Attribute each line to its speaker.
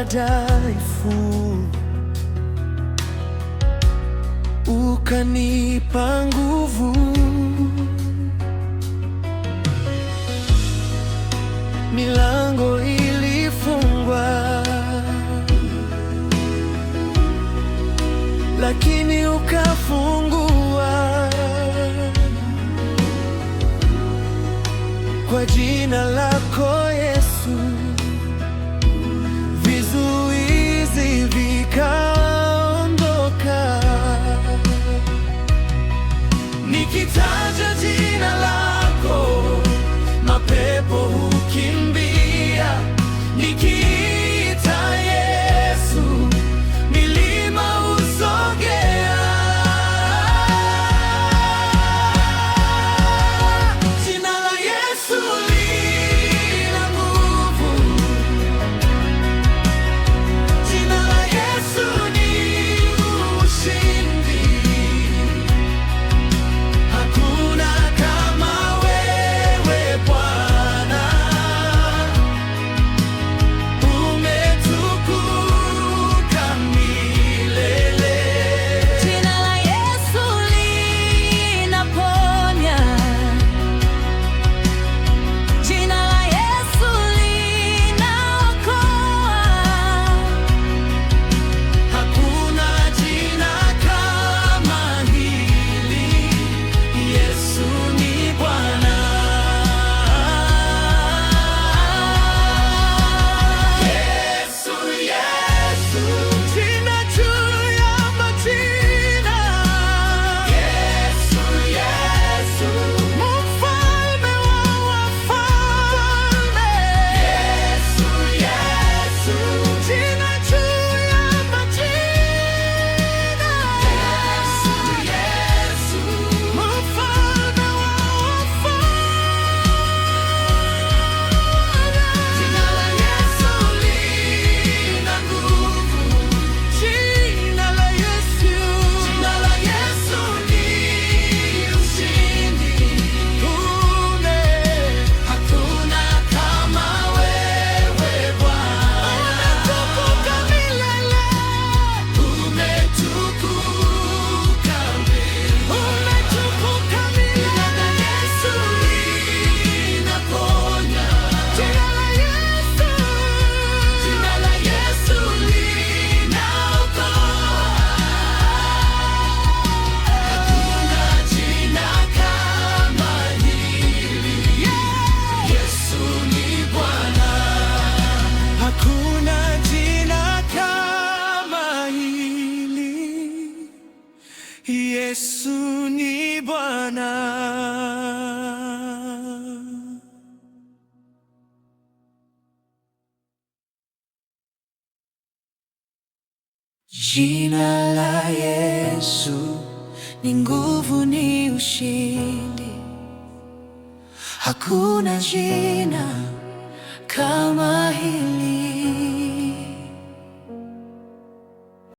Speaker 1: dhaifu, ukanipa nguvu. Milango ilifungwa, lakini ukafungua. Kwa jina lako Yesu, vizuizi vikaondoka. Nikitaja jina lako, mapepo hukimbia. Nikiita Yesu, milima husogea. Jina la Yesu lina nguvu. Jina la Yesu ni ushindi. Hakuna kama wewe Bwana. Umetukuka milele.
Speaker 2: Jina la Yesu linaponya. Jina la Yesu linaokoa.
Speaker 1: Hakuna jina kama hili. Yesu ni Bwana. Yesu, Yesu, jina juu ya majina. Yesu, Yesu, mfalme wa wafalme. Yesu, Yesu, jina juu ya majina. Yesu, Yesu, mfalme wa wafalme. Jina la Yesu lina nguvu. Jina la Yesu, jina la Yesu ni ushindi. Hakuna kama wewe Bwana. Umetukuka milele. Umetukuka milele. Umetukuka milele. Jina la Yesu linaponya. Jina la Yesu, jina la Yesu linaokoa. Hakuna jina kama hili. Yesu ni Bwana. Hakuna jina kama hili. Yesu ni Bwana. Jina la Yesu ni nguvu, ni ushindi. Hakuna jina kama hili.